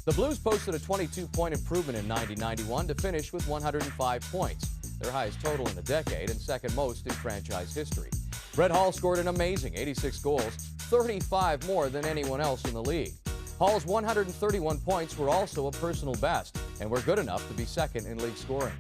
The Blues posted a 22-point improvement in 90-91 to finish with 105 points, their highest total in a decade and second most in franchise history. Brett Hull scored an amazing 86 goals, 35 more than anyone else in the league. Hull's 131 points were also a personal best and were good enough to be second in league scoring.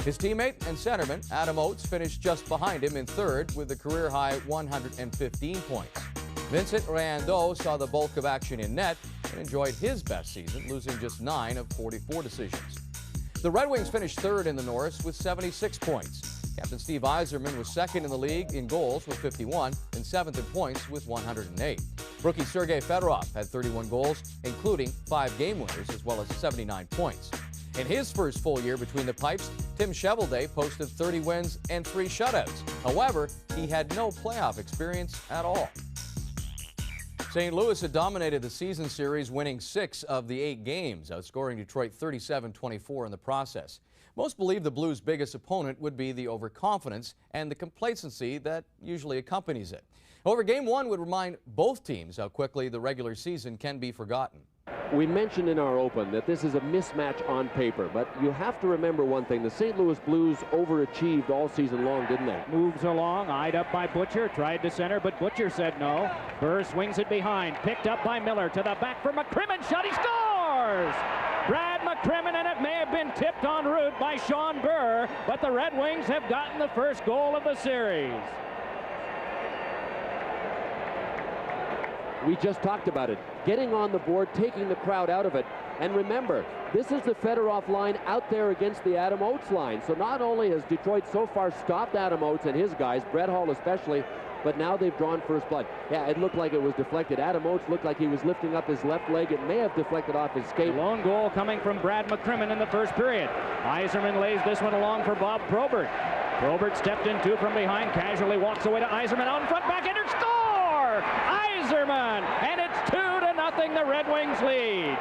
His teammate and centerman, Adam Oates, finished just behind him in third with a career-high 115 points. Vincent Riendeau saw the bulk of action in net and enjoyed his best season, losing just 9 of 44 decisions. The Red Wings finished third in the Norris with 76 points. Captain Steve Yzerman was second in the league in goals with 51 and seventh in points with 108. Rookie Sergei Fedorov had 31 goals, including 5 game winners, as well as 79 points. In his first full year between the pipes, Tim Cheveldae posted 30 wins and 3 shutouts. However, he had no playoff experience at all. St. Louis had dominated the season series, winning 6 of the 8 games, outscoring Detroit 37-24 in the process. Most believe the Blues' biggest opponent would be the overconfidence and the complacency that usually accompanies it. However, Game 1 would remind both teams how quickly the regular season can be forgotten. We mentioned in our open that this is a mismatch on paper, but you have to remember one thing. The St. Louis Blues overachieved all season long, didn't they? Moves along, eyed up by Butcher, tried to center, but Butcher said no. Burr swings it behind, picked up by Miller, to the back for McCrimmon, shot, he scores! Brad McCrimmon, and it may have been tipped en route by Sean Burr, but the Red Wings have gotten the first goal of the series. We just talked about it. Getting on the board, taking the crowd out of it. And remember, this is the Fedorov line out there against the Adam Oates line. So not only has Detroit so far stopped Adam Oates and his guys, Brett Hull especially, but now they've drawn first blood. Yeah, it looked like it was deflected. Adam Oates looked like he was lifting up his left leg. It may have deflected off his skate. Lone goal coming from Brad McCrimmon in the first period. Yzerman lays this one along for Bob Probert. Probert stepped in 2 from behind, casually walks away to Yzerman, out in front, backhander, score! Yzerman, and it's 2-0, the Red Wings lead.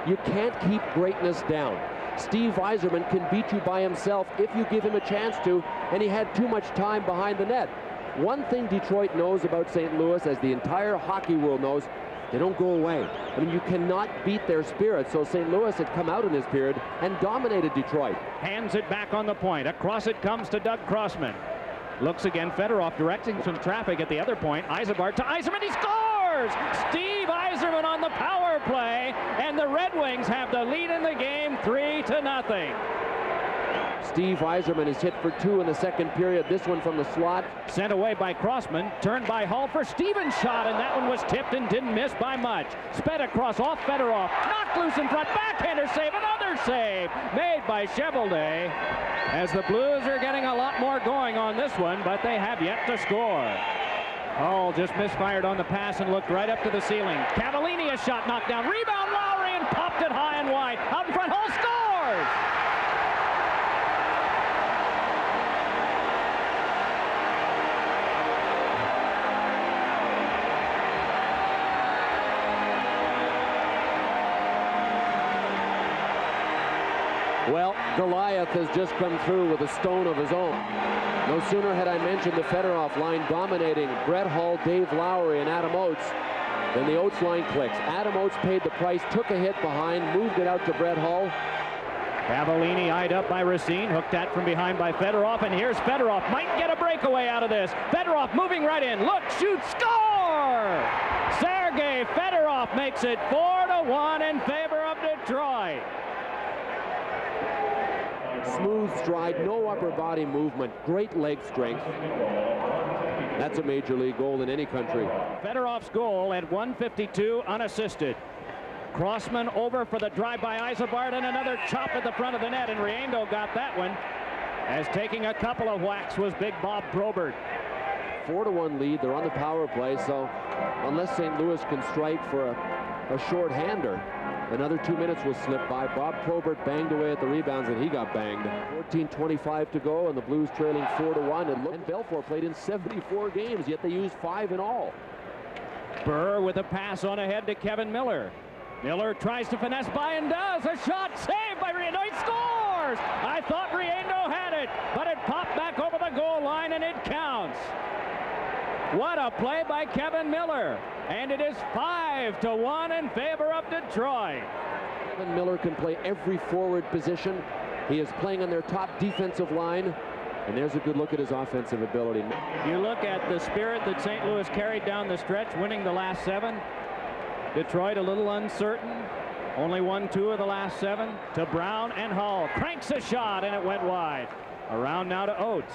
You can't keep greatness down. Steve Yzerman can beat you by himself if you give him a chance to, and he had too much time behind the net. One thing Detroit knows about St. Louis, as the entire hockey world knows, they don't go away. I mean, you cannot beat their spirit. So St. Louis had come out in this period and dominated Detroit. Hands it back on the point. Across it comes to Doug Crossman. Looks again, Fedorov directing some traffic at the other point. Yzerman to Yzerman, he scores! Steve Yzerman on the power play, and the Red Wings have the lead in the game 3-0. Steve Yzerman is hit for 2 in the second period. This one from the slot. Sent away by Crossman, turned by Hull for Stevens' shot, and that one was tipped and didn't miss by much. Sped across off Fedorov, knocked loose in front, backhander save, another save made by Cheveldae. As the Blues are getting a lot more going on this one, but they have yet to score. Hull just misfired on the pass and looked right up to the ceiling. Cavallini, a shot knocked down, rebound Lowry, and popped it high and wide. Out in front, Hull scores! Well, Goliath has just come through with a stone of his own. No sooner had I mentioned the Fedorov line dominating Brett Hull, Dave Lowry, and Adam Oates than the Oates line clicks. Adam Oates paid the price, took a hit behind, moved it out to Brett Hull. Cavallini eyed up by Racine, hooked at from behind by Fedorov, and here's Fedorov. Might get a breakaway out of this. Fedorov moving right in. Look, shoot, score! Sergei Fedorov makes it 4-1 in favor of Detroit. Smooth stride, no upper body movement, great leg strength. That's a major league goal in any country. Fedorov's goal at 1:52 unassisted. Crossman over for the drive by Yzerman, and another chop at the front of the net, and Riendeau got that one. As taking a couple of whacks was big Bob Probert. 4-1 lead, they're on the power play, so unless St. Louis can strike for a short-hander, another 2 minutes will slip by. Bob Probert banged away at the rebounds, and he got banged. 14:25 to go, and the Blues trailing 4-1. And Belfour played in 74 games, yet they used 5 in all. Burr with a pass on ahead to Kevin Miller. Miller tries to finesse by and does. A shot saved by Riendeau. He scores! I thought Riendeau had it, but it popped back over the goal line, and it counts. What a play by Kevin Miller. And it is 5-1 in favor of Detroit. Kevin Miller can play every forward position. He is playing on their top defensive line. And there's a good look at his offensive ability. You look at the spirit that St. Louis carried down the stretch, winning the last 7. Detroit a little uncertain. Only won 2 of the last 7. To Brown and Hull. Cranks a shot and it went wide. Around now to Oates.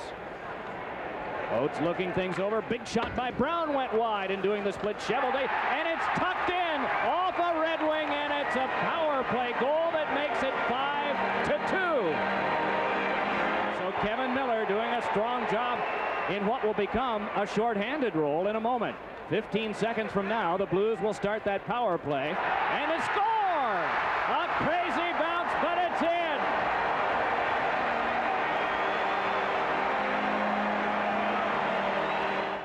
Oates looking things over. Big shot by Brown went wide and doing the split Chevelday. And it's tucked in off a Red Wing, and it's a power play goal that makes it 5-2. So Kevin Miller doing a strong job in what will become a shorthanded role in a moment. 15 seconds from now, the Blues will start that power play. And they score! A crazy bounce, but it's in!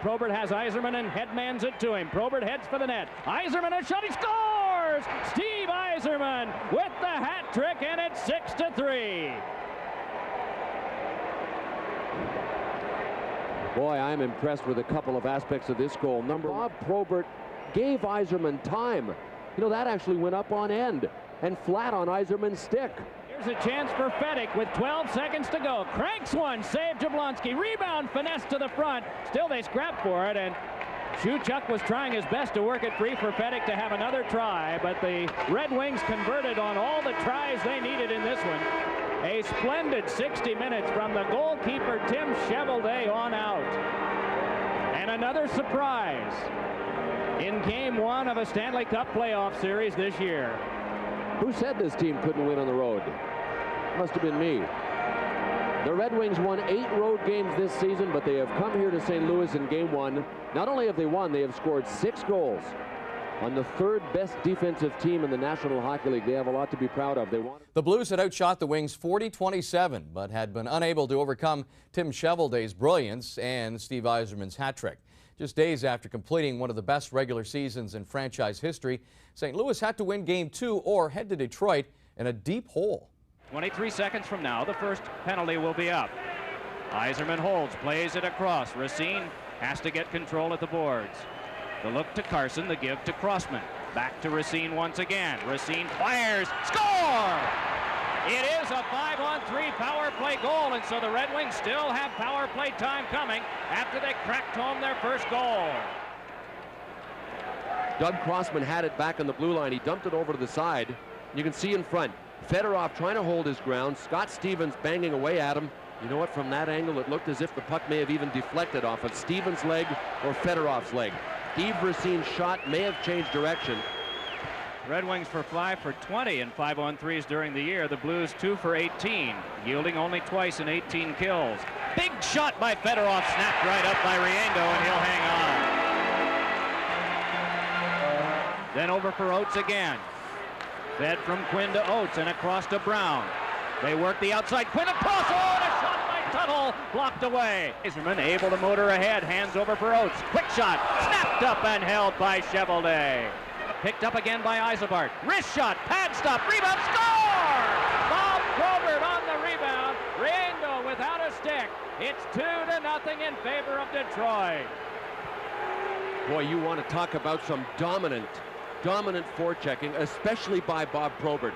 Probert has Yzerman and headmans it to him. Probert heads for the net. Yzerman a shot, he scores! Steve Yzerman with the hat trick, and it's 6-3. Boy, I'm impressed with a couple of aspects of this goal. Bob Probert gave Yzerman time. You know, that actually went up on end and flat on Yzerman's stick. Here's a chance for Fedek with 12 seconds to go. Cranks one, save Jablonski. Rebound, finesse to the front. Still they scrap for it, and Shuchuk was trying his best to work it free for Fedek to have another try, but the Red Wings converted on all the tries they needed in this one. A splendid 60 minutes from the goalkeeper, Tim Chevelday, on out. And another surprise in Game 1 of a Stanley Cup playoff series this year. Who said this team couldn't win on the road? Must have been me. The Red Wings won 8 road games this season, but they have come here to St. Louis in Game 1. Not only have they won, they have scored 6 goals. On the 3rd best defensive team in the National Hockey League. They have a lot to be proud of. The Blues had outshot the Wings 40-27, but had been unable to overcome Tim Chevelday's brilliance and Steve Yzerman's hat trick. Just days after completing one of the best regular seasons in franchise history, St. Louis had to win Game 2 or head to Detroit in a deep hole. 23 seconds from now, the first penalty will be up. Yzerman holds, plays it across. Racine has to get control at the boards. The look to Carson, the give to Crossman. Back to Racine once again. Racine fires, score! It is a 5-on-3 power play goal, and so the Red Wings still have power play time coming after they cracked home their first goal. Doug Crossman had it back on the blue line. He dumped it over to the side. You can see in front, Fedorov trying to hold his ground. Scott Stevens banging away at him. You know what, from that angle, it looked as if the puck may have even deflected off of Stevens' leg or Fedorov's leg. Yves Racine's shot may have changed direction. Red Wings for 5 for 20 in 5-on-3s during the year. The Blues 2 for 18, yielding only twice in 18 kills. Big shot by Fedorov, snapped right up by Riendo, and he'll hang on. Then over for Oates again. Fed from Quinn to Oates and across to Brown. They work the outside. Quinn across. Oh, and a shot by Tuttle, blocked away. Yzerman able to motor ahead. Hands over for Oates. Quick shot, snapped up and held by Chevelday. Picked up again by Yzerman. Wrist shot, pad stop, rebound, score! Bob Probert on the rebound. Riendo without a stick. It's 2-0 in favor of Detroit. Boy, you want to talk about some dominant forechecking, especially by Bob Probert.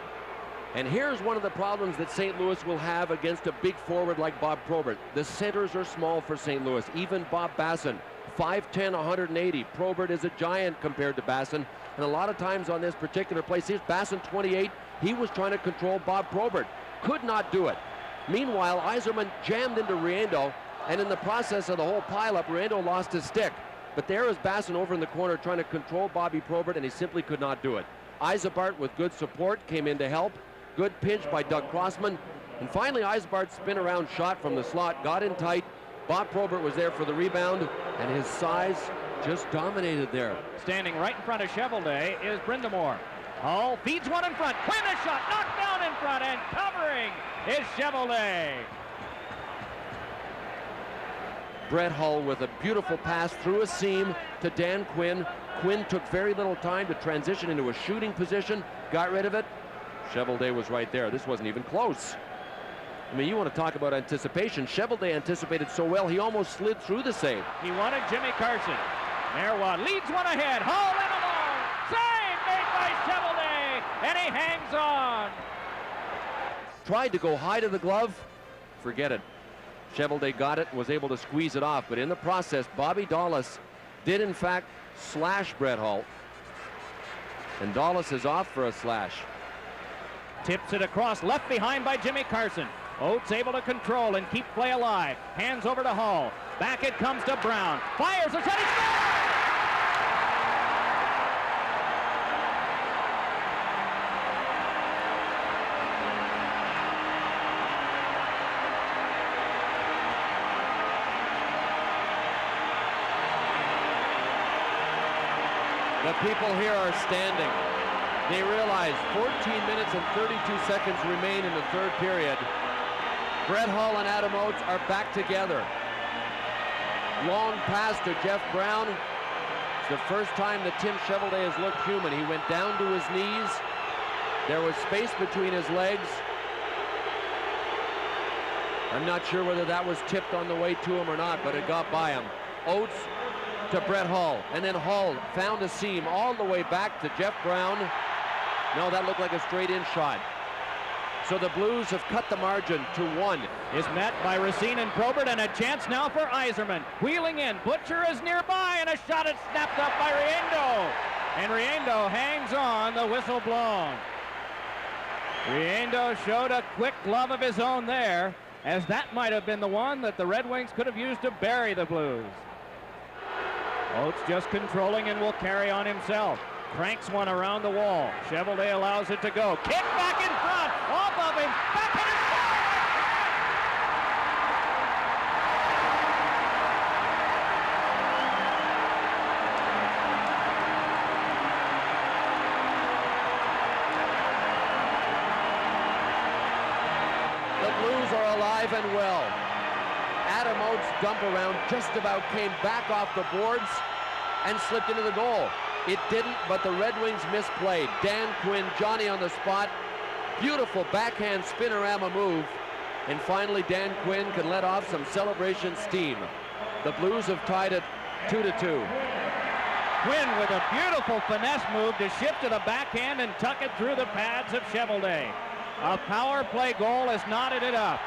And here's one of the problems that St. Louis will have against a big forward like Bob Probert. The centers are small for St. Louis. Even Bob Basson, 5'10", 180. Probert is a giant compared to Basson. And a lot of times on this particular play, here's Basson, 28. He was trying to control Bob Probert. Could not do it. Meanwhile, Yzerman jammed into Riendo, and in the process of the whole pileup, Riendo lost his stick. But there is Basson over in the corner trying to control Bobby Probert, and he simply could not do it. Yzerman, with good support, came in to help. Good pinch by Doug Crossman. And finally, Yzerman's spin-around shot from the slot got in tight. Bob Probert was there for the rebound, and his size just dominated there. Standing right in front of Chevelday is Brindamore. Hull feeds one in front. Quinn a shot, knocked down in front, and covering is Chevelday. Brett Hull with a beautiful pass through a seam to Dan Quinn. Quinn took very little time to transition into a shooting position, got rid of it. Chevelday was right there. This wasn't even close. I mean, you want to talk about anticipation. Cheveldae anticipated so well, he almost slid through the save. He wanted Jimmy Carson. Merwa leads one ahead. Hall in alone. Save made by Cheveldae, and he hangs on. Tried to go high to the glove. Forget it. Cheveldae got it, was able to squeeze it off, but in the process, Bobby Dallas did in fact slash Brett Hull. And Dallas is off for a slash. Tips it across, left behind by Jimmy Carson. Oates able to control and keep play alive. Hands over to Hall. Back it comes to Brown. Fires a shot. He scores! The people here are standing. They realize 14 minutes and 32 seconds remain in the third period. Brett Hull and Adam Oates are back together. Long pass to Jeff Brown. It's the first time that Tim Cheveldae has looked human. He went down to his knees. There was space between his legs. I'm not sure whether that was tipped on the way to him or not, but it got by him. Oates to Brett Hull, and then Hull found a seam all the way back to Jeff Brown. No, that looked like a straight-in shot. So the Blues have cut the margin to 1. Is met by Racine and Probert, and a chance now for Yzerman. Wheeling in, Butcher is nearby, and a shot is snapped up by Riendo. And Riendo hangs on, the whistle blown. Riendo showed a quick glove of his own there, as that might have been the one that the Red Wings could have used to bury the Blues. Oates just controlling and will carry on himself. Cranks one around the wall. Cheveldae allows it to go. Kick back in front. Off of him. Back in his The Blues are alive and well. Adam Oates' dump around just about came back off the boards and slipped into the goal. It didn't, but the Red Wings misplayed. Dan Quinn, Johnny on the spot. Beautiful backhand spinorama move. And finally, Dan Quinn can let off some celebration steam. The Blues have tied it 2-2. Quinn with a beautiful finesse move to shift to the backhand and tuck it through the pads of Cheveldae. A power play goal has knotted it up.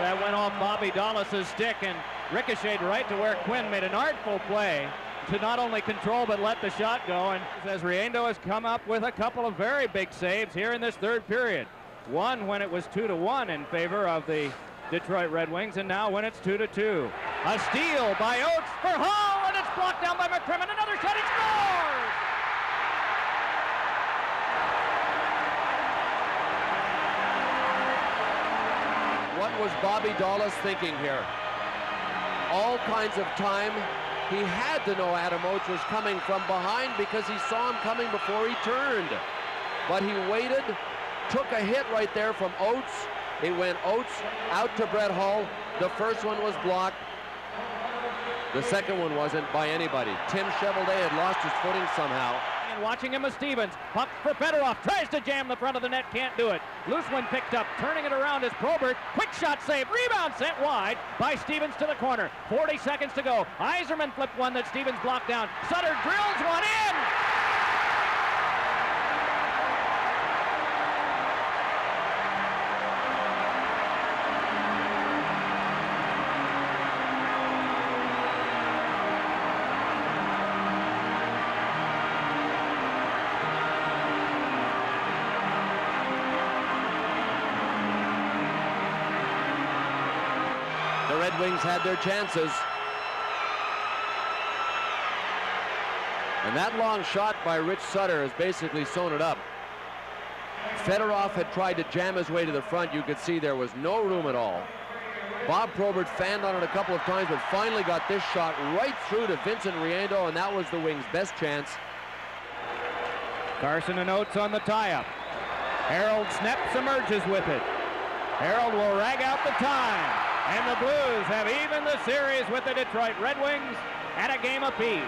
That went off Bobby Dallas's stick and ricocheted right to where Quinn made an artful play to not only control but let the shot go. And as Riendo has come up with a couple of very big saves here in this third period. One when it was 2-1 in favor of the Detroit Red Wings, and now when it's 2-2. A steal by Oates for Hull, and it's blocked down by McCrimmon. Another shot, he scores! What was Bobby Dallas thinking here? All kinds of time. He had to know Adam Oates was coming from behind because he saw him coming before he turned. But he waited, took a hit right there from Oates. It went Oates out to Brett Hull. The first one was blocked. The second one wasn't by anybody. Tim Cheveldae had lost his footing somehow. And watching him is Stevens. Puck for Fedorov. Tries to jam the front of the net. Can't do it. Loose one picked up. Turning it around is Probert. Quick shot save. Rebound sent wide by Stevens to the corner. 40 seconds to go. Yzerman flipped one that Stevens blocked down. Sutter drills one in. The Red Wings had their chances. And that long shot by Rich Sutter has basically sewn it up. Fedorov had tried to jam his way to the front. You could see there was no room at all. Bob Probert fanned on it a couple of times, but finally got this shot right through to Vincent Riendo, and that was the Wings' best chance. Carson and Oates on the tie-up. Harold Snaps emerges with it. Harold will rag out the time. And the Blues have evened the series with the Detroit Red Wings at a game apiece.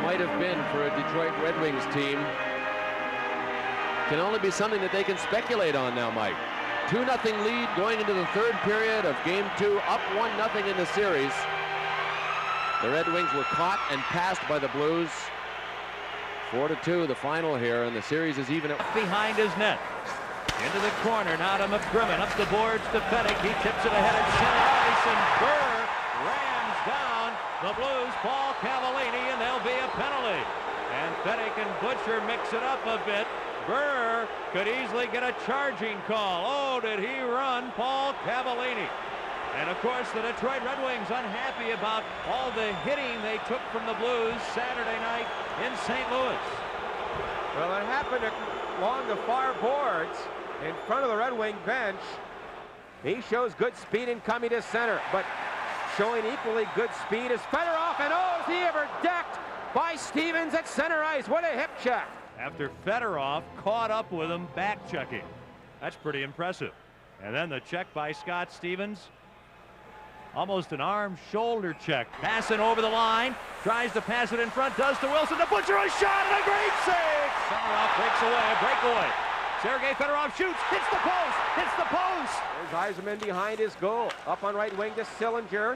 might have been for a Detroit Red Wings team can only be something that they can speculate on now, Mike. 2-0 lead going into the third period of Game 2, up 1-0 in the series. The Red Wings were caught and passed by the Blues. 4-2 the final here, and the series is even. Behind his net. Into the corner, now to McCrimmon. Up the boards to Fennick. He tips it ahead at center ice, and Burr rams down the Blues' Paul Cavallini, and there'll be a penalty. And Fennick and Butcher mix it up a bit. Burr could easily get a charging call. Oh, did he run Paul Cavallini? And of course, the Detroit Red Wings unhappy about all the hitting they took from the Blues Saturday night in St. Louis. Well, it happened along the far boards in front of the Red Wing bench. He shows good speed in coming to center, but showing equally good speed is Fedorov, and oh, is he ever decked by Stevens at center ice. What a hip check. After Fedorov caught up with him back checking. That's pretty impressive. And then the check by Scott Stevens. Almost an arm shoulder check. Passing over the line. Tries to pass it in front. Does to Wilson. To Butcher. A shot and a great save. Fedorov breaks away. A breakaway. Sergei Fedorov shoots. Hits the post. Hits the post. There's Yzerman behind his goal. Up on right wing to Sillinger.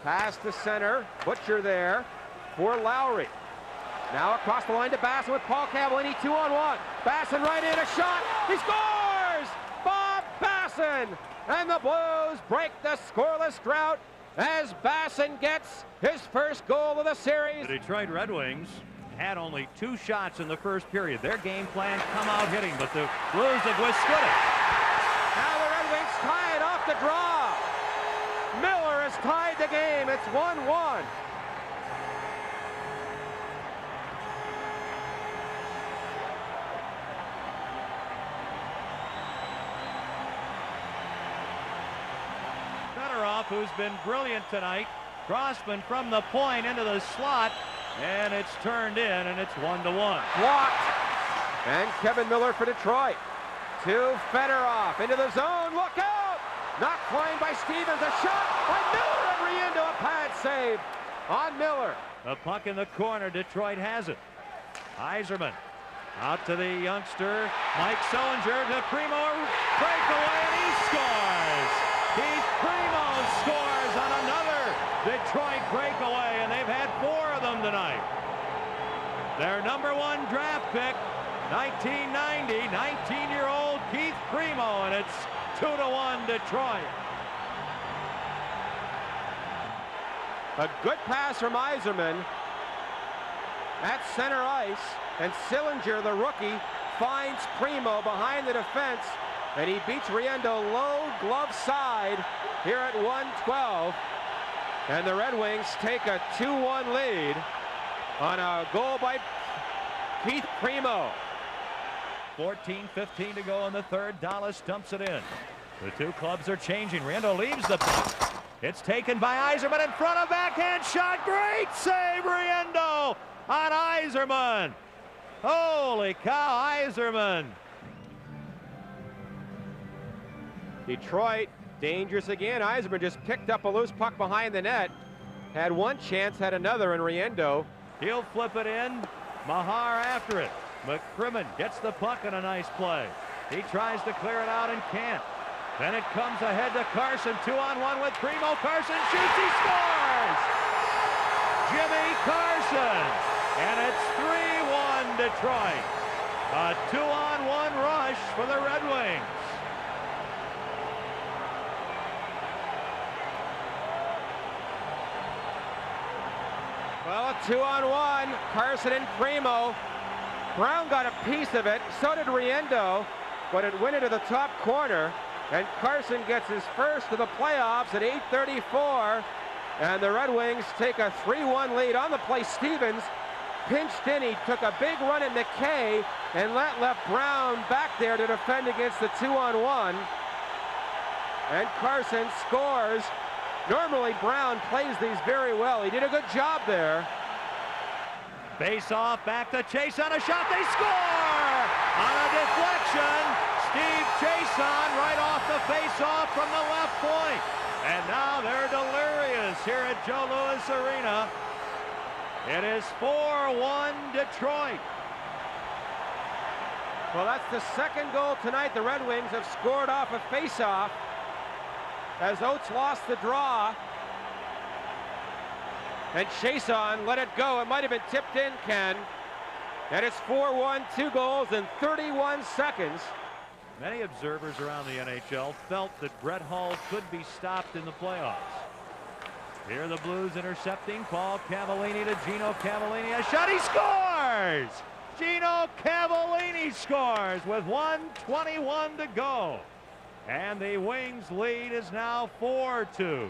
Pass to center. Butcher there for Lowry. Now across the line to Basson with Paul Cavallini. 2-on-1. Basson right in. A shot. He scores! Bob Basson! And the Blues break the scoreless drought as Basson gets his first goal of the series. The Detroit Red Wings had only 2 shots in the first period. Their game plan, come out hitting, but the Blues have withstood it. Now the Red Wings tie it off the draw. Miller has tied the game. It's 1-1. Who's been brilliant tonight. Crossman from the point into the slot, and it's turned in, and it's 1-1. Blocked. And Kevin Miller for Detroit. To Fedorov into the zone. Look out! Knocked flying by Stevens. A shot by Miller, and Riendo, a pad save on Miller. The puck in the corner. Detroit has it. Yzerman out to the youngster Mike Sillinger to Primo. Breakaway, and he scores. Keith Primo scores on another Detroit breakaway, and they've had 4 of them tonight. Their #1 draft pick, 1990, 19-year-old Keith Primo, and it's 2-1 Detroit. A good pass from Yzerman at center ice, and Sillinger, the rookie, finds Primo behind the defense, and he beats Riendo low glove side here at 1:12. And the Red Wings take a 2-1 lead on a goal by Keith Primo. 14:15 to go in the third. Dallas dumps it in. The two clubs are changing. Riendo leaves the puck. It's taken by Yzerman in front of backhand shot. Great save, Riendo on Yzerman. Holy cow, Yzerman. Detroit dangerous again. Yzerman just picked up a loose puck behind the net. Had one chance, had another, and Riendo. He'll flip it in. Mahar after it. McCrimmon gets the puck in a nice play. He tries to clear it out and can't. Then it comes ahead to Carson. 2-on-1 with Primo. Carson shoots. He scores! Jimmy Carson. And it's 3-1 Detroit. A 2-on-1 rush for the Red Wings. Well, a 2-on-1. Carson and Primo. Brown got a piece of it. So did Riendo. But it went into the top corner. And Carson gets his first of the playoffs at 8:34. And the Red Wings take a 3-1 lead on the play. Stevens pinched in. He took a big run at McKay and left Brown back there to defend against the 2-on-1. And Carson scores. Normally Brown plays these very well. He did a good job there. Face off, back to Chase on a shot. They score on a deflection. Steve Chason right off the face-off from the left point. And now they're delirious here at Joe Louis Arena. It is 4-1 Detroit. Well, that's the second goal tonight. The Red Wings have scored off a faceoff as Oates lost the draw. And Chason let it go. It might have been tipped in, Ken. And it's 4-1, 2 goals in 31 seconds. Many observers around the NHL felt that Brett Hull could be stopped in the playoffs. Here the Blues intercepting. Paul Cavallini to Gino Cavallini. A shot, he scores! Gino Cavallini scores with 1:21 to go. And the Wings lead is now 4-2.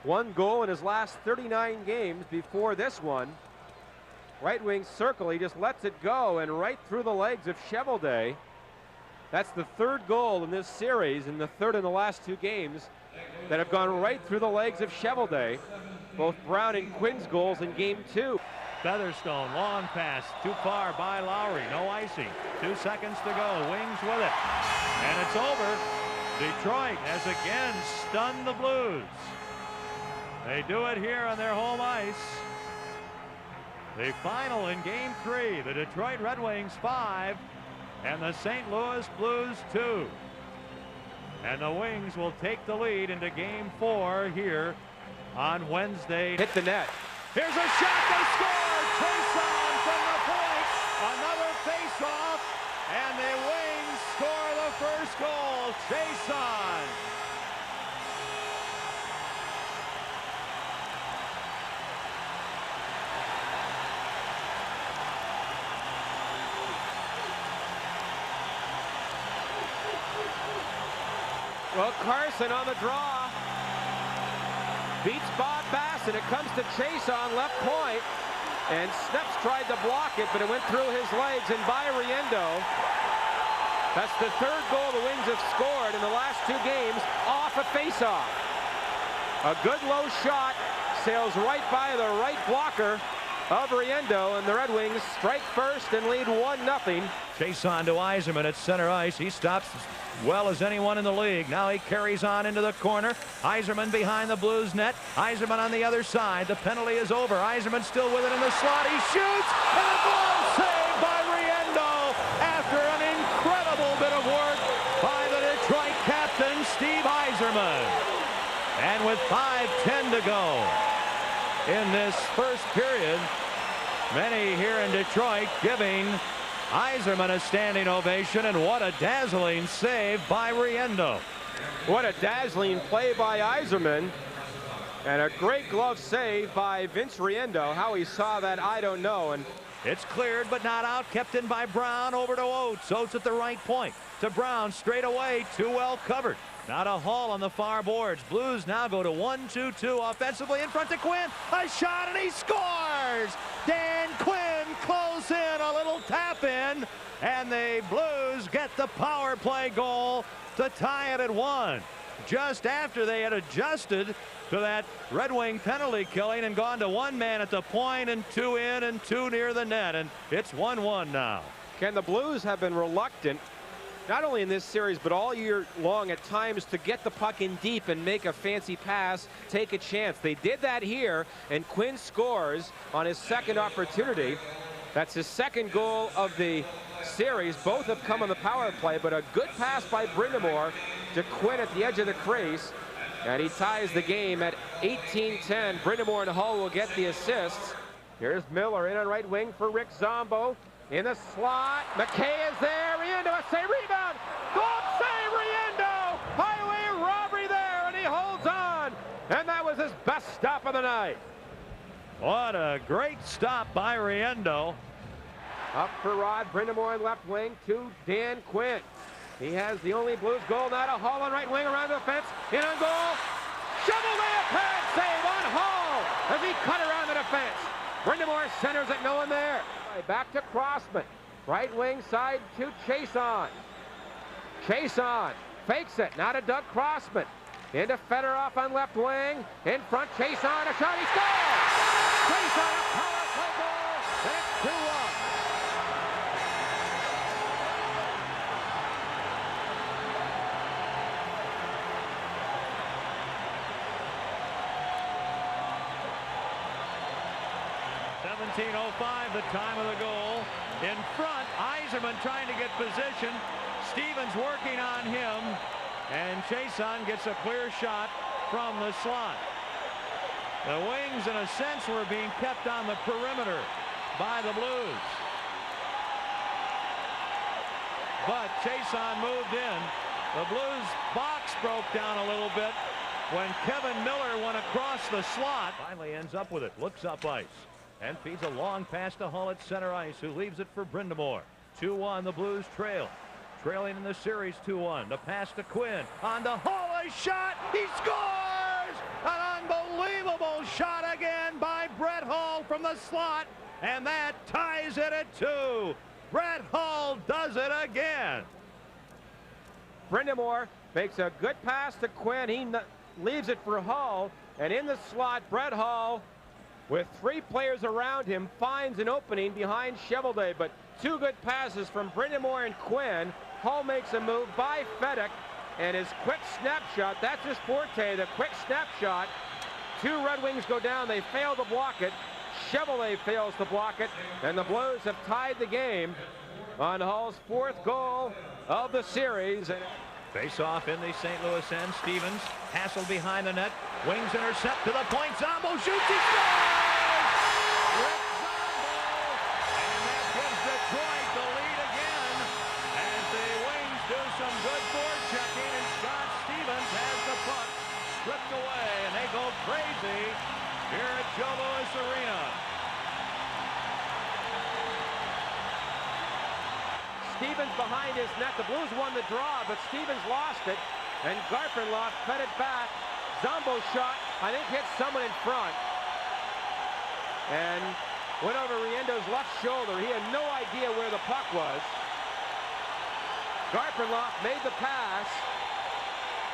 One goal in his last 39 games before this one. Right wing circle, he just lets it go and right through the legs of Cheveldae. That's the third goal in this series and the third in the last 2 games that have gone right through the legs of Cheveldae. Both Brown and Quinn's goals in game 2. Featherstone, long pass, too far by Lowry, no icing. 2 seconds to go, Wings with it. And it's over. Detroit has again stunned the Blues. They do it here on their home ice. The final in game 3, the Detroit Red Wings 5 and the St. Louis Blues 2. And the Wings will take the lead into game 4 here on Wednesday. Hit the net. Here's a shot, they score! Chason from the point, another face-off, and the Wings score the first goal. Chason. Well, Carson on the draw. Beats Bob Bass, and it comes to Chason left point. And Sneps tried to block it, but it went through his legs and by Riendo. That's the third goal the Wings have scored in the last 2 games off a faceoff. A good low shot sails right by the right blocker of Riendo, and the Red Wings strike first and lead 1-0. Chason to Yzerman at center ice. He stops as well as anyone in the league. Now he carries on into the corner. Yzerman behind the Blues net. Yzerman on the other side. The penalty is over. Yzerman still with it in the slot. He shoots, and a glove save by Riendo after an incredible bit of work by the Detroit captain, Steve Yzerman. And with 5:10 to go in this first period, many here in Detroit giving Yzerman a standing ovation, and what a dazzling save by Riendo. What a dazzling play by Yzerman, and a great glove save by Vince Riendo. How he saw that, I don't know. And it's cleared but not out, kept in by Brown, over to Oates. Oates at the right point to Brown, straight away, too well covered. Now to Hall on the far boards. Blues now go to 1-2-2 offensively in front to Quinn. A shot, and he scores! Dan Quinn close in, a little tap in, and the Blues get the power play goal to tie it at 1. Just after they had adjusted to that Red Wing penalty killing and gone to 1 man at the point and 2 in and 2 near the net, and it's 1-1 now. Ken, the Blues have been reluctant, not only in this series, but all year long at times, to get the puck in deep and make a fancy pass, take a chance. They did that here, and Quinn scores on his second opportunity. That's his second goal of the series. Both have come on the power play, but a good pass by Brind'Amour to Quinn at the edge of the crease, and he ties the game at 18-10. Brind'Amour and Hull will get the assists. Here's Miller in on right wing for Rick Zombo. In the slot, McKay is there. Riendo, a save, rebound. Glove save, Riendo. Highway robbery there, and he holds on. And that was his best stop of the night. What a great stop by Riendo. Up for Rod Brind'Amour on left wing to Dan Quinn. He has the only Blues goal now to Hall on right wing around the fence. In on goal. Cheveldae a pad save on Hall as he cut around the defense. Brind'Amour centers it, no one there. Back to Crossman. Right wing side to Chason. Chason fakes it. Now to Doug Crossman. Into Fedorov on left wing. In front, Chason. A shot. He scores! Chason, a power play goal. And it's 2-1. 17:05, the time of the goal. In front, Yzerman trying to get position. Stevens working on him, and Chiasson gets a clear shot from the slot. The Wings, in a sense, were being kept on the perimeter by the Blues. But Chiasson moved in. The Blues box broke down a little bit when Kevin Miller went across the slot. Finally ends up with it. Looks up ice and feeds a long pass to Hull at center ice, who leaves it for Brind'Amour. 2-1, the Blues trail. Trailing in the series 2-1. The pass to Quinn. On to Hull, a shot. He scores! An unbelievable shot again by Brett Hull from the slot. And that ties it at 2. Brett Hull does it again. Brind'Amour makes a good pass to Quinn. He leaves it for Hull. And in the slot, Brett Hull, with 3 players around him, finds an opening behind Cheveldae. But 2 good passes from Brind'Amour and Quinn. Hull makes a move by Fedek, and his quick snapshot, that's his forte, the quick snapshot. 2 Red Wings go down. They fail to block it. Cheveldae fails to block it, and the Blues have tied the game on Hull's 4th goal of the series. Face off in the St. Louis end. Stevens hassled behind the net. Wings intercept to the point. Zombo shoots. He scores! Rick Zombo! And that gives Detroit the lead again as the Wings do some good forechecking, and Scott Stevens has the puck stripped away, and they go crazy here at Joe Louis Arena. Stevens behind his net. The Blues won the draw, but Stevens lost it, and Garpenloff fed it back. Zombo shot, I think, hit someone in front and went over Riendo's left shoulder. He had no idea where the puck was. Garpenloff made the pass,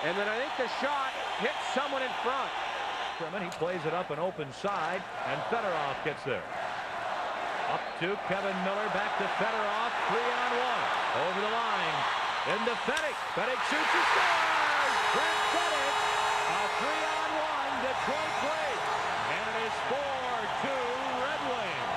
and then I think the shot hit someone in front. He plays it up an open side, and Fedorov gets there. Up to Kevin Miller, back to Fedorov, 3-on-1. Over the line, into Fedek. Fedek shoots and scores! Brent Fedek, a 3-on-1 Detroit break, and it is 4-2 Red Wings.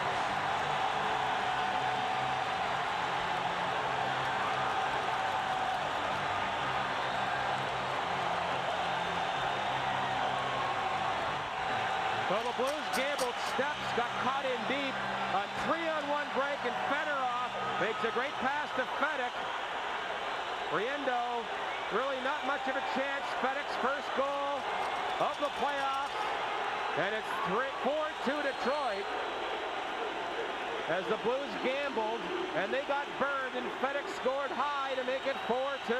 Well, the Blues gambled steps, got caught in deep. A 3-on-1 break, and Fedorov makes a great pass to Fedek. Riendo, really not much of a chance. Fedek's first goal of the playoffs, and it's 4-2 Detroit as the Blues gambled, and they got burned, and Fedek scored high to make it 4-2.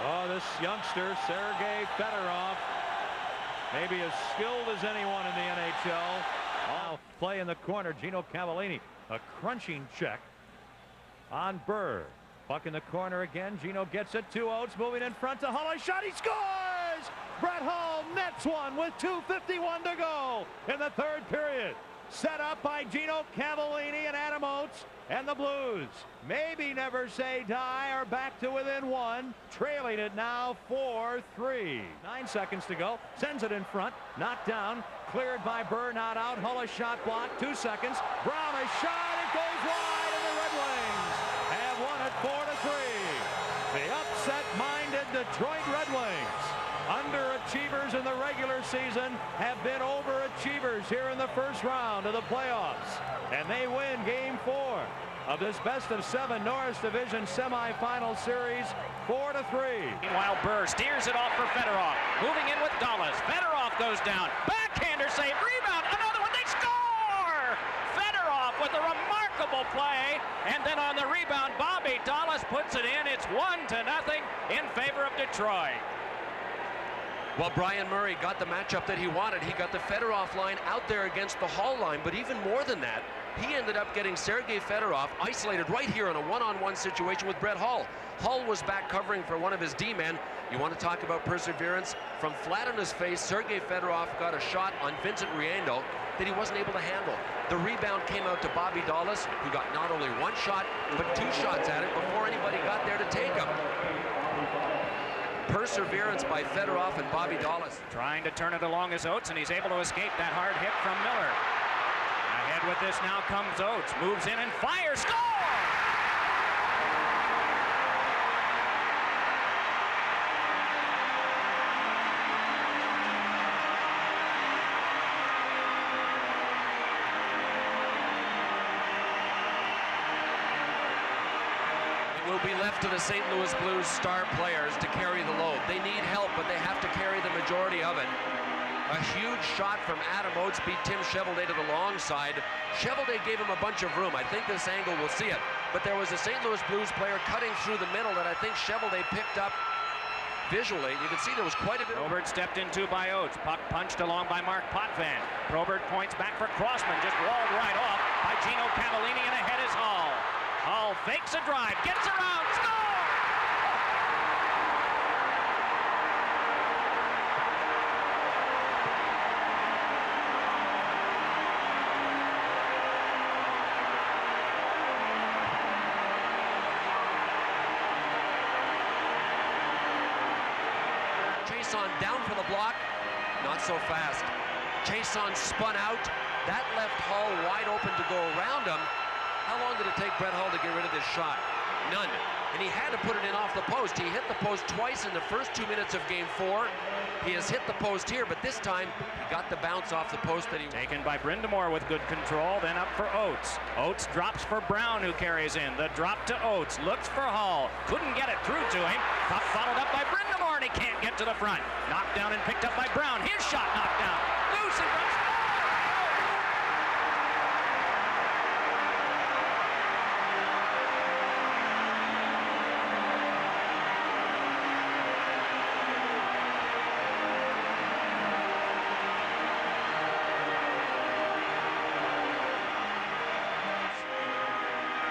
Oh, this youngster, Sergei Fedorov, maybe as skilled as anyone in the NHL. Now play in the corner. Gino Cavallini, a crunching check on Burr. Puck in the corner again. Gino gets it. 2 outs, moving in front to Hull. A shot. He scores! Brett Hull nets one with 2:51 to go in the 3rd period. Set up by Gino Cavallini and Adam Oates, and the Blues maybe never say die, are back to within 1, trailing it now 4-3. 9 seconds to go. Sends it in front. Knocked down. Cleared by Burr. Not out. Hull a shot block. 2 seconds. Brown a shot. It goes wide, and the Red Wings have won it 4-3. The upset-minded Detroit Red Wings, underachievers in the regular season, have been overachievers here in the first round of the playoffs, and they win Game 4 of this best-of-7 Norris Division Semi-Final Series 4-3. Meanwhile, Burr steers it off for Fedorov. Moving in with Dallas. Fedorov goes down. Backhander save. Rebound. Another one. They score! Fedorov with a remarkable play. And then on the rebound, Bobby Dallas puts it in. It's 1-0 in favor of Detroit. Well, Brian Murray got the matchup that he wanted. He got the Fedorov line out there against the Hull line, but even more than that, he ended up getting Sergei Fedorov isolated right here in a one-on-one situation with Brett Hull. Hull was back covering for one of his D-men. You want to talk about perseverance? From flat on his face, Sergei Fedorov got a shot on Vincent Riendo that he wasn't able to handle. The rebound came out to Bobby Dallas, who got not only 1 shot, but 2 shots at it before anybody got there to take him. Perseverance by Fedorov and Bobby Dallas. Trying to turn it along his Oates, and he's able to escape that hard hit from Miller. Ahead with this now comes Oates. Moves in and fires. Score! Will be left to the St. Louis Blues star players to carry the load. They need help, but they have to carry the majority of it. A huge shot from Adam Oates beat Tim Cheveldae to the long side. Cheveldae gave him a bunch of room. I think this angle will see it. But there was a St. Louis Blues player cutting through the middle that I think Cheveldae picked up visually. You can see there was quite a bit. Probert stepped into by Oates. Puck punched along by Mark Potvin. Probert points back for Crossman. Just walled right off by Gino Cavallini, and ahead is Hall. Hall fakes a drive, gets around, score! Chason down for the block, not so fast. Chason spun out. That left Hall wide open to go around him. How long did it take Brett Hull to get rid of this shot? None. And he had to put it in off the post. He hit the post twice in the first 2 minutes of Game 4. He has hit the post here, but this time he got the bounce off the post that he... Taken by Brindamore with good control, then up for Oates. Oates drops for Brown, who carries in. The drop to Oates, looks for Hall. Couldn't get it through to him. Puck followed up by Brindamore, and he can't get to the front. Knocked down and picked up by Brown. His shot knocked down. Loose in front.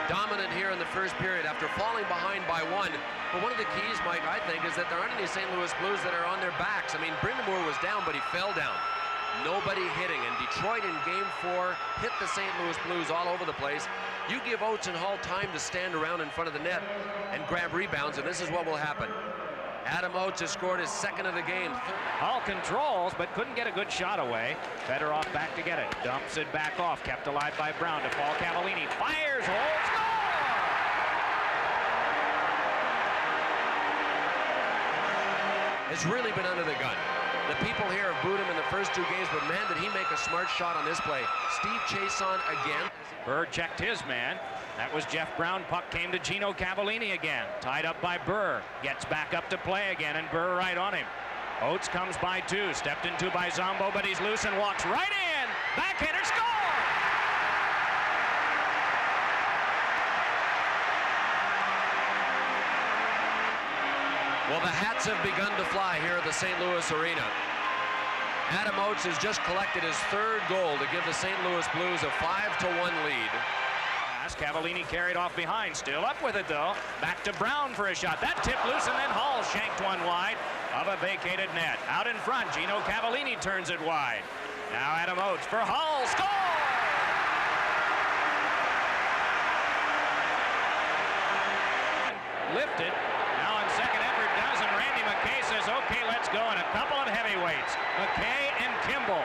Dominant here in the first period after falling behind by one. But one of the keys, Mike, I think, is that there aren't any St. Louis Blues that are on their backs. I mean, Brindamore was down, but he fell down. Nobody hitting. And Detroit in Game 4 hit the St. Louis Blues all over the place. You give Oates and Hall time to stand around in front of the net and grab rebounds, and this is what will happen. Adam Oates has scored his second of the game. Hall controls, but couldn't get a good shot away. Fedorov back to get it. Dumps it back off. Kept alive by Brown to Paul Cavallini. Fires, holds, score! Has really been under the gun. The people here have booed him in the first 2 games, but man, did he make a smart shot on this play. Steve Chason again. Burr checked his man. That was Jeff Brown. Puck came to Gino Cavallini again. Tied up by Burr. Gets back up to play again, and Burr right on him. Oates comes by 2. Stepped into by Zombo, but he's loose and walks right in. Backhander, score! Well, the hats have begun to fly here at the St. Louis Arena. Adam Oates has just collected his 3rd goal to give the St. Louis Blues a 5-1 lead. Cavallini carried off behind, still up with it though. Back to Brown for a shot. That tipped loose, and then Hall shanked one wide of a vacated net. Out in front, Gino Cavallini turns it wide. Now Adam Oates for Hall, score! Lifted. Now on second effort does, and Randy McKay says, okay, let's go. And a couple of heavyweights, McKay and Kimball.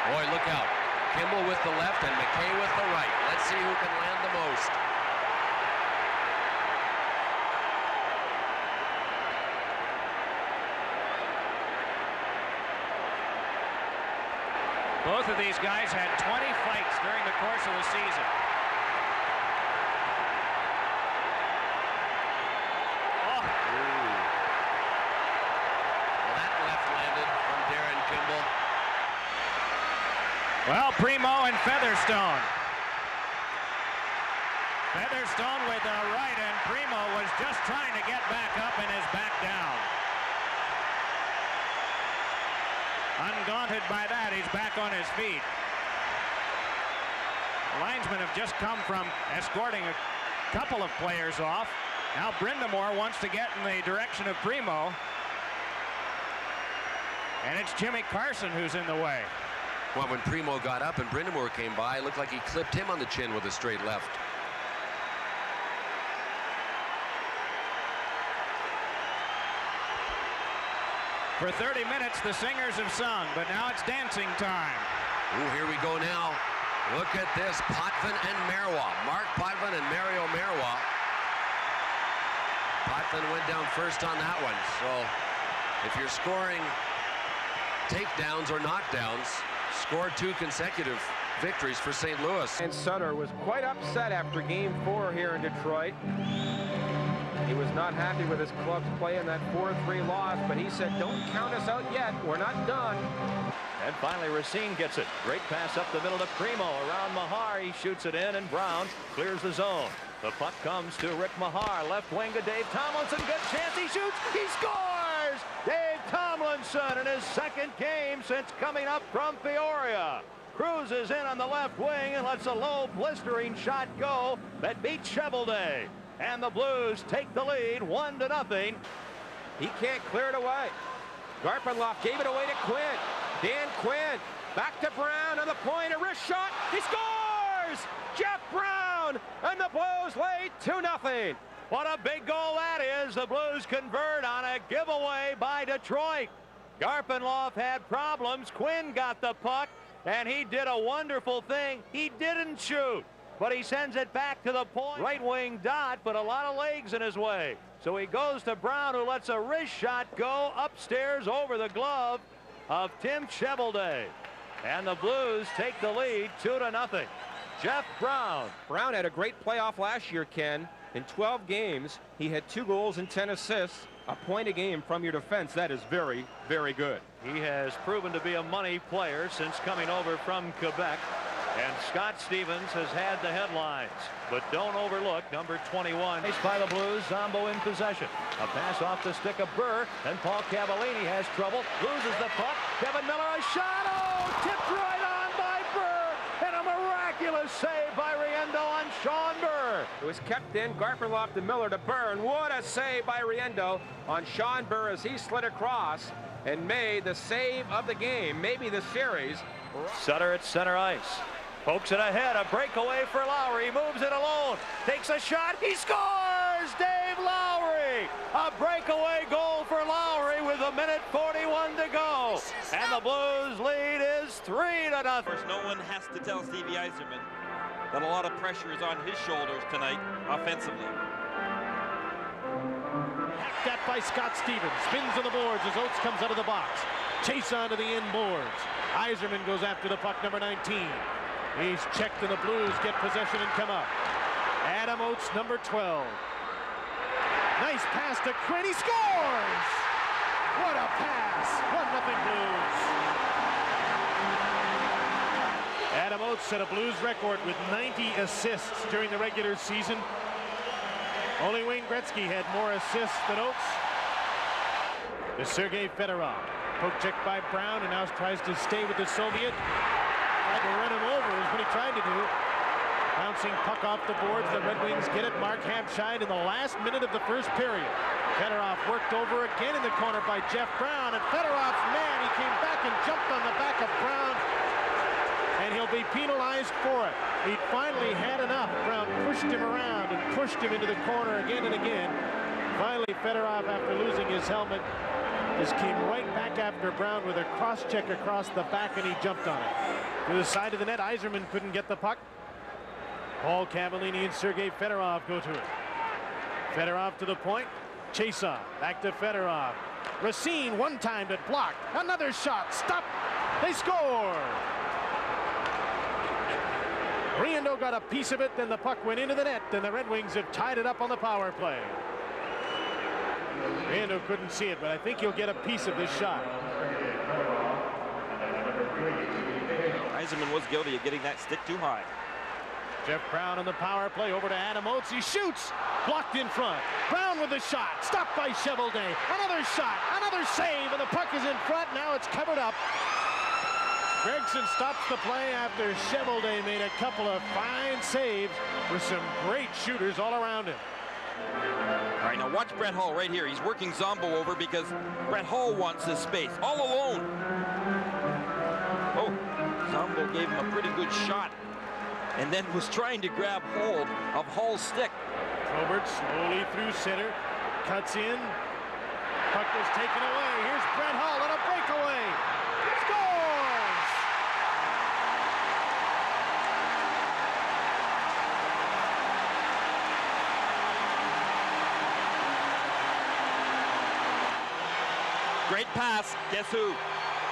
Boy, look out. Kimball with the left and McKay with the right. Let's see who can land the most. Both of these guys had 20 fights during the course of the season. Oh. Well, that left landed from Darren Kimball. Well, Primo and Featherstone. Featherstone with the right, and Primo was just trying to get back up and is back down. Undaunted by that, he's back on his feet. The linesmen have just come from escorting a couple of players off. Now Brindamore wants to get in the direction of Primo. And it's Jimmy Carson who's in the way. Well, when Primo got up and Brindamore came by, it looked like he clipped him on the chin with a straight left. For 30 minutes, the singers have sung, but now it's dancing time. Ooh, here we go now. Look at this, Potvin and Marois. Mark Potvin and Mario Marois. Potvin went down first on that one. So if you're scoring takedowns or knockdowns, scored 2 consecutive victories for St. Louis. And Sutter was quite upset after Game 4 here in Detroit. He was not happy with his club's play in that 4-3 loss, but he said, don't count us out yet. We're not done. And finally, Racine gets it. Great pass up the middle to Primo. Around Mahar, he shoots it in, and Brown clears the zone. The puck comes to Rick Mahar. Left wing to Dave Tomlinson. Good chance. He shoots. He scores! Dave Tomlinson in his second game since coming up from Peoria. Cruises in on the left wing and lets a low blistering shot go that beats Cheveldae. And the Blues take the lead 1-0. He can't clear it away. Garpenloff gave it away to Quinn. Dan Quinn back to Brown on the point. A wrist shot. He scores! Jeff Brown, and the Blues lead 2-0. What a big goal that is. The Blues convert on a giveaway by Detroit. Garpenloff had problems. Quinn got the puck, and he did a wonderful thing. He didn't shoot, but he sends it back to the point. Right wing dot, but a lot of legs in his way. So he goes to Brown, who lets a wrist shot go upstairs over the glove of Tim Cheveldae. And the Blues take the lead 2-0. Jeff Brown. Brown had a great playoff last year, Ken. In 12 games, he had 2 goals and 10 assists. A point a game from your defense. That is very, very good. He has proven to be a money player since coming over from Quebec. And Scott Stevens has had the headlines, but don't overlook number 21. Faced by the Blues, Zombo in possession. A pass off the stick of Burr, and Paul Cavallini has trouble, loses the puck. Kevin Miller, a shot, oh, tipped right on by Burr, and a miraculous save by Riendo on Sean Burr. It was kept in. Garpenloff to Miller to Burr, and what a save by Riendo on Sean Burr as he slid across and made the save of the game, maybe the series. Sutter at center ice. Pokes it ahead, a breakaway for Lowry, moves it alone, takes a shot, he scores! Dave Lowry! A breakaway goal for Lowry with 1:41 to go. And the Blues lead is 3-0. Of course, no one has to tell Stevie Yzerman that a lot of pressure is on his shoulders tonight offensively. Hacked at by Scott Stevens. Spins on the boards as Oates comes out of the box. Chase onto the end boards. Yzerman goes after the puck, number 19. He's checked, and the Blues get possession and come up. Adam Oates, number 12. Nice pass to Quinn. He scores! What a pass! 1-0 Blues. Adam Oates set a Blues record with 90 assists during the regular season. Only Wayne Gretzky had more assists than Oates. To Sergei Fedorov. Poke check by Brown, and now tries to stay with the Soviet. Tried to run him over is what he tried to do. Bouncing puck off the boards. The Red Wings get it. Mark Hampshire in the last minute of the first period. Fedorov worked over again in the corner by Jeff Brown, and Fedorov's man, he came back and jumped on the back of Brown, and he'll be penalized for it. He finally had enough. Brown pushed him around and pushed him into the corner again and again. Finally, Fedorov, after losing his helmet, just came right back after Brown with a cross-check across the back, and he jumped on it. To the side of the net, Yzerman couldn't get the puck. Paul Cavallini and Sergei Fedorov go to it. Fedorov to the point. Chase-off. Back to Fedorov. Racine one-timed it, blocked. Another shot. Stop. They score. Riendo got a piece of it, then the puck went into the net, and the Red Wings have tied it up on the power play. Riendo couldn't see it, but I think he'll get a piece of this shot. Yzerman was guilty of getting that stick too high. Jeff Brown on the power play, over to Adam Oates. He shoots, blocked in front. Brown with the shot, stopped by Cheveldae. Another shot, another save, and the puck is in front. Now it's covered up. Gregson stops the play after Cheveldae made a couple of fine saves with some great shooters all around him. All right, now watch Brett Hull right here. He's working Zombo over because Brett Hull wants his space, all alone. Oh, Zombo gave him a pretty good shot and then was trying to grab hold of Hull's stick. Probert slowly through center, cuts in. Puck was taken away. Here's Brett Hull on a breakaway. Scores! Great pass. Guess who?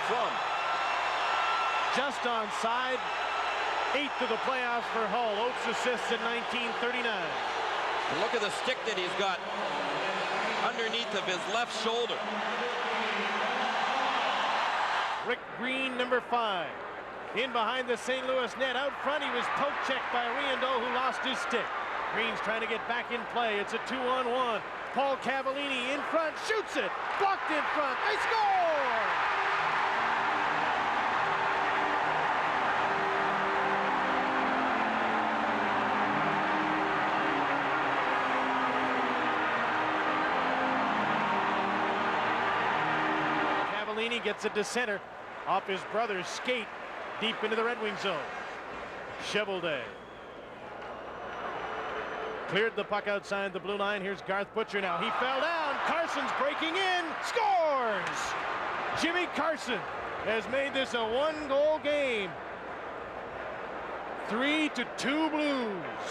From. Just onside. 8th of the playoffs for Hull. Oates assists in 1939. And look at the stick that he's got underneath of his left shoulder. Rick Green, number 5. In behind the St. Louis net. Out front, he was poke checked by Riendeau, who lost his stick. Green's trying to get back in play. It's a 2-on-1. Paul Cavallini in front, shoots it. Blocked in front. They score! Cavallini gets it to center. Off his brother's skate. Deep into the Red Wing zone. Chevelday cleared the puck outside the blue line. Here's Garth Butcher now. He fell down. Carson's breaking in. Scores! Jimmy Carson has made this a 1-goal game. 3-2 Blues.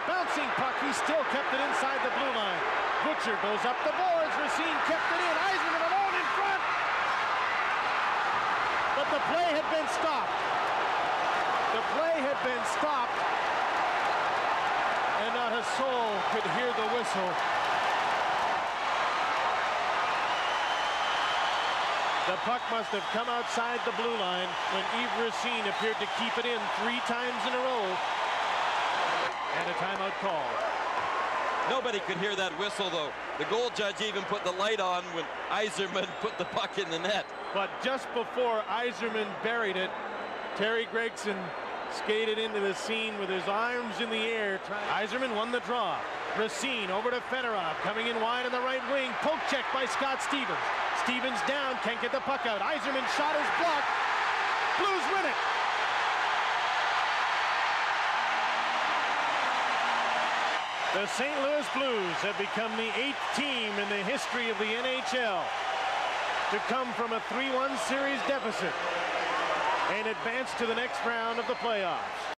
Bouncing puck. He still kept it inside the blue line. Butcher goes up the boards. Racine kept it in. Yzerman alone in front. But the play had been stopped. The play had been stopped. And not a soul could hear the whistle. The puck must have come outside the blue line when Yves Racine appeared to keep it in 3 times in a row. And a timeout call. Nobody could hear that whistle, though. The goal judge even put the light on when Yzerman put the puck in the net. But just before Yzerman buried it, Terry Gregson skated into the scene with his arms in the air. Yzerman won the draw. Racine over to Fedorov, coming in wide on the right wing. Poke check by Scott Stevens. Stevens down, can't get the puck out. Yzerman shot is blocked. Blues win it. The St. Louis Blues have become the 8th team in the history of the NHL to come from a 3-1 series deficit and advance to the next round of the playoffs.